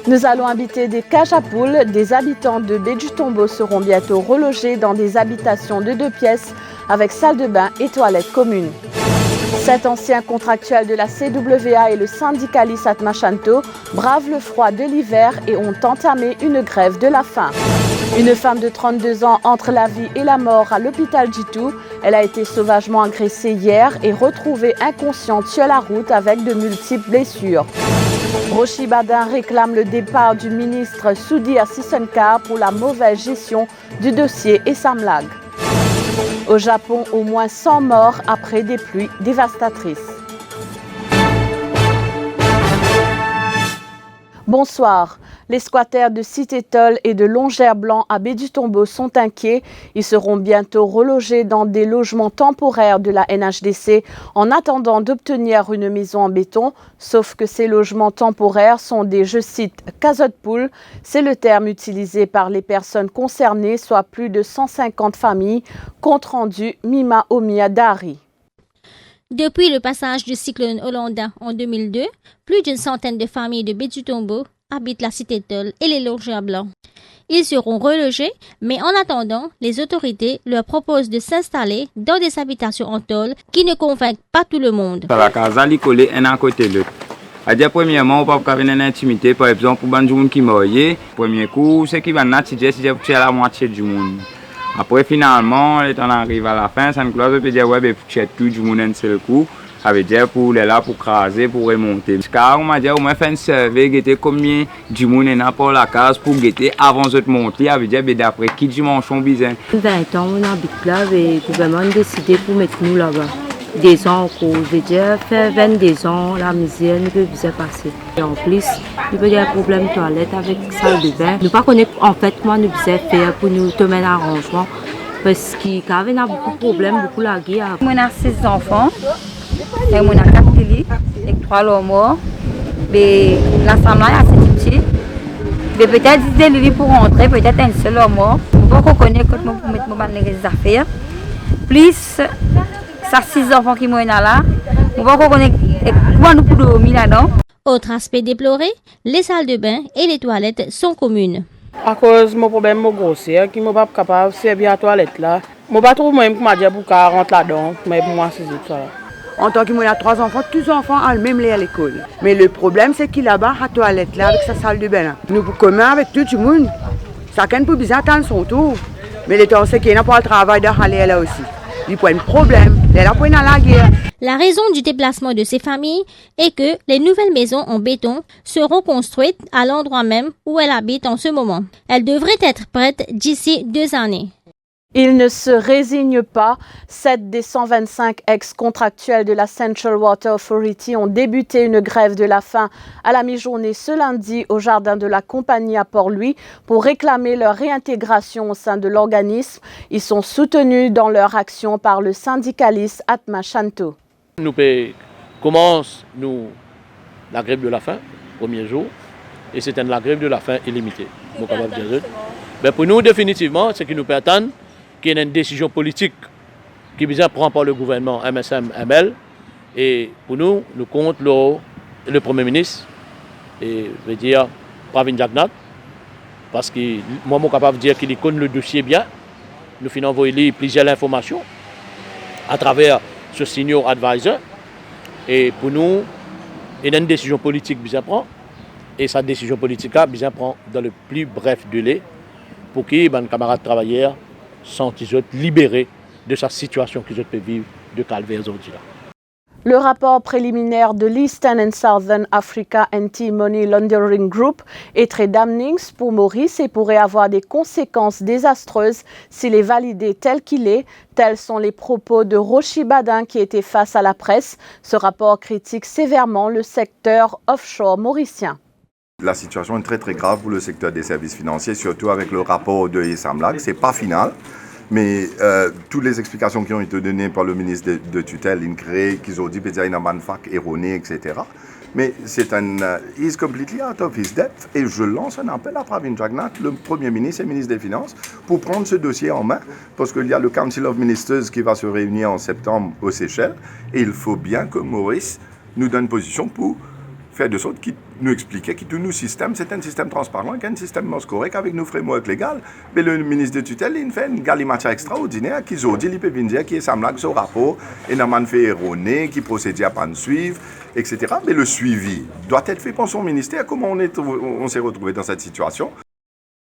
Nous allons habiter des cages à poules. Des habitants de Baie-du-Tombeau seront bientôt relogés dans des habitations de 2 pièces avec salle de bain et toilettes communes. 7 anciens contractuels de la CWA et le syndicaliste Atma Shanto bravent le froid de l'hiver et ont entamé une grève de la faim. Une femme de 32 ans entre la vie et la mort à l'hôpital Jitu. Elle a été sauvagement agressée hier et retrouvée inconsciente sur la route avec de multiples blessures. Roshi Badin réclame le départ du ministre Sudhir Sissonkar pour la mauvaise gestion du dossier Esamlag. Au Japon, au moins 100 morts après des pluies dévastatrices. Bonsoir. Les squatters de Cité-Toll et de Longère-Blanc à Baie-du-Tombeau sont inquiets. Ils seront bientôt relogés dans des logements temporaires de la NHDC en attendant d'obtenir une maison en béton. Sauf que ces logements temporaires sont des, je cite, casottes-poules. C'est le terme utilisé par les personnes concernées, soit plus de 150 familles. Compte rendu Mima Omia Dari. Depuis le passage du cyclone Olanda en 2002, plus d'une centaine de familles de Baie-du-Tombeau habitent la Cité-Toll et les Longères-Blanc. Ils seront relogés, mais en attendant, les autorités leur proposent de s'installer dans des habitations en tôle qui ne convainquent pas tout le monde. La casa est collée un à côté de l'autre. Premièrement, on peut pas avoir une intimité, par exemple, pour les gens qui sont mariés. Premier coup, c'est qui va nattiger, c'est la moitié du monde. Après, finalement, quand on arrive à la fin, ça nous peut dire ouais, pour tout du monde un seul coup. Ça veut dire pour les là, pour craser, pour remonter. Car on m'a dit, on m'a fait un survey, guetter combien du monde est pour la case, pour guetter avant de monter. Ça veut dire d'après qui dimanche on besoin. 20 ans, on habite là et le gouvernement a décidé pour mettre nous là-bas. Des ans en cours, je veux dire, faire 22 ans, la misère ne peut plus passer. Et en plus, il peut y avoir un problème de toilette avec salle de bain. Nous ne connaissons pas en fait comment nous faisons faire pour nous tomber un arrangement. Parce qu'il y a beaucoup de problèmes, beaucoup de guerre. On a 6 enfants. Et on a 4 télés et 3 lots morts. Mais l'ensemble là, c'est petit. Mais peut-être 10 télés pour rentrer, peut-être un seul homme mort. On ne peut pas reconnaître quand on met les affaires. Plus, ça 6 enfants qui sont là. On ne peut pas reconnaître comment nous pouvons dormir là-dedans. Autre aspect déploré, les salles de bain et les toilettes sont communes. À cause de mon problème, mon grossier, qui ne pas capable de servir à la toilette là. Je ne sais pas trop moi qui m'a dit pour qu'on rentre là-dedans, mais pour moi c'est ça. En tant qu'il y a 3 enfants, tous les enfants ont le même lait à l'école. Mais le problème, c'est qu'il a bas à la toilette là, avec sa salle de bain là. Nous pouvons commun avec tout le monde. Chacun peut bien attendre son tour. Mais les temps, c'est qu'il n'y a pas le travail d'aller là aussi. Il n'y a pas de problème. Il a pas la guerre. La raison du déplacement de ces familles est que les nouvelles maisons en béton seront construites à l'endroit même où elles habitent en ce moment. Elles devraient être prêtes d'ici 2 années. Ils ne se résignent pas. 7 des 125 ex-contractuels de la Central Water Authority ont débuté une grève de la faim à la mi-journée ce lundi au jardin de la compagnie à Port-Louis pour réclamer leur réintégration au sein de l'organisme. Ils sont soutenus dans leur action par le syndicaliste Atma Shanto. Nous commençons la grève de la faim, premier jour, et c'est la grève de la faim illimitée. Mais pour nous, définitivement, ce qui nous peut attendre, qu'il y ait une décision politique qui est bien prise par le gouvernement MSM-ML. Et pour nous, nous comptons le Premier ministre, et je veux dire Pravin Jagnnath, parce que moi, je suis capable de dire qu'il connaît le dossier bien. Nous finissons envoyer plusieurs informations à travers ce senior advisor. Et pour nous, il y a une décision politique bien prendre. Et cette décision politique bien prendre dans le plus bref délai pour que les camarades travailleurs sont libérés de cette situation qu'ils peuvent vivre de calvaire aujourd'hui. Le rapport préliminaire de l'Eastern and Southern Africa Anti-Money Laundering Group est très damning pour Maurice et pourrait avoir des conséquences désastreuses s'il est validé tel qu'il est. Tels sont les propos de Roshi Badin qui était face à la presse. Ce rapport critique sévèrement le secteur offshore mauricien. La situation est très très grave pour le secteur des services financiers, surtout avec le rapport de Esamlag. Ce n'est pas final, mais toutes les explications qui ont été données par le ministre de tutelle, INCRE, qu'ils ont dit qu'il y a une manfac erronée, etc. Mais c'est he's completely out of his depth. Et je lance un appel à Pravin Jagnnath, le Premier ministre et ministre des Finances, pour prendre ce dossier en main, parce qu'il y a le Council of Ministers qui va se réunir en septembre aux Seychelles, et il faut bien que Maurice nous donne position pour faire de sorte qu'il nous expliquer que tout nos système, c'est un système transparent, un système correct avec nos frameworks légaux. Mais le ministre de tutelle, il fait une galimatière extraordinaire qui dit, il peut dire qu'il est semblable au rapport, et n'a fait erroné, qui procédait à pas suivre, etc. Mais le suivi doit être fait par son ministère. Comment on s'est retrouvé dans cette situation?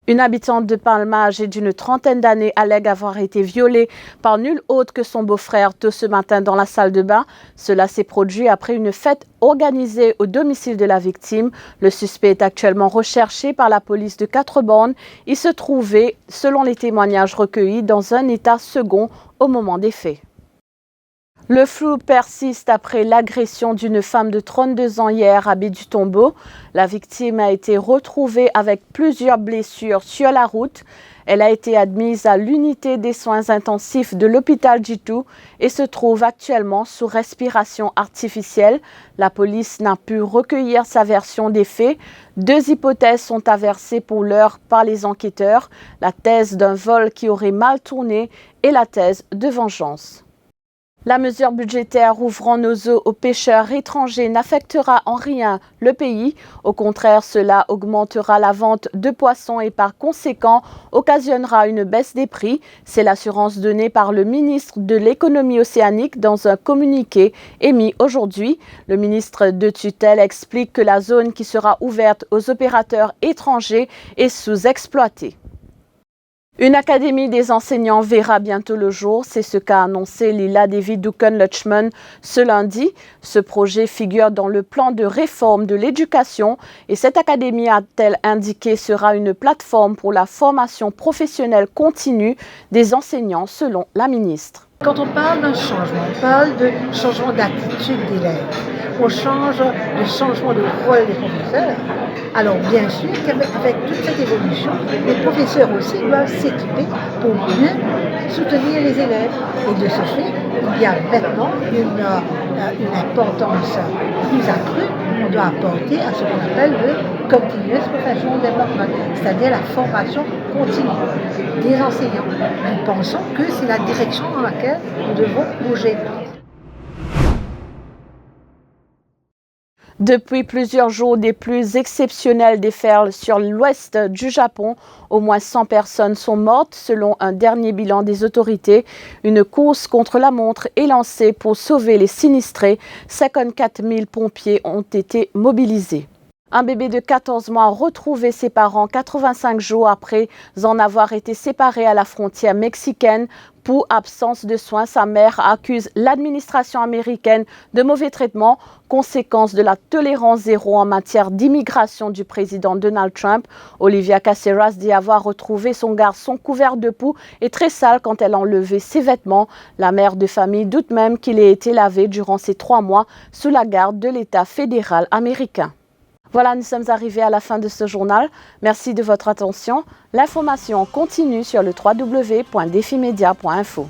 Une habitante de Palma, âgée d'une trentaine d'années, allègue avoir été violée par nul autre que son beau-frère tôt ce matin dans la salle de bain. Cela s'est produit après une fête organisée au domicile de la victime. Le suspect est actuellement recherché par la police de 4 bornes. Il se trouvait, selon les témoignages recueillis, dans un état second au moment des faits. Le flou persiste après l'agression d'une femme de 32 ans hier à Baie-du-Tombeau. La victime a été retrouvée avec plusieurs blessures sur la route. Elle a été admise à l'unité des soins intensifs de l'hôpital Jitu et se trouve actuellement sous respiration artificielle. La police n'a pu recueillir sa version des faits. 2 hypothèses sont avancées pour l'heure par les enquêteurs. La thèse d'un vol qui aurait mal tourné et la thèse de vengeance. La mesure budgétaire ouvrant nos eaux aux pêcheurs étrangers n'affectera en rien le pays. Au contraire, cela augmentera la vente de poissons et par conséquent occasionnera une baisse des prix. C'est l'assurance donnée par le ministre de l'économie océanique dans un communiqué émis aujourd'hui. Le ministre de tutelle explique que la zone qui sera ouverte aux opérateurs étrangers est sous-exploitée. Une académie des enseignants verra bientôt le jour, c'est ce qu'a annoncé Lila Devi Dukan-Lutchman ce lundi. Ce projet figure dans le plan de réforme de l'éducation et cette académie, a-t-elle indiqué, sera une plateforme pour la formation professionnelle continue des enseignants selon la ministre. Quand on parle d'un changement, on parle de changement d'attitude d'élèves, on change de changement de rôle des professeurs. Alors bien sûr qu'avec toute cette évolution, les professeurs aussi doivent s'équiper pour mieux soutenir les élèves. Et de ce fait, il y a maintenant une importance plus accrue qu'on doit apporter à ce qu'on appelle le continuous professional development, c'est-à-dire la formation continue des enseignants. Nous pensons que c'est la direction dans laquelle nous devons bouger. Depuis plusieurs jours, des pluies exceptionnelles déferlent sur l'ouest du Japon. Au moins 100 personnes sont mortes selon un dernier bilan des autorités. Une course contre la montre est lancée pour sauver les sinistrés. 54 000 pompiers ont été mobilisés. Un bébé de 14 mois a retrouvé ses parents 85 jours après en avoir été séparé à la frontière mexicaine. Pour absence de soins, sa mère accuse l'administration américaine de mauvais traitements, conséquence de la tolérance zéro en matière d'immigration du président Donald Trump. Olivia Caceres dit avoir retrouvé son garçon couvert de poux et très sale quand elle a enlevé ses vêtements. La mère de famille doute même qu'il ait été lavé durant ces 3 mois sous la garde de l'État fédéral américain. Voilà, nous sommes arrivés à la fin de ce journal. Merci de votre attention. L'information continue sur le www.defimedia.info.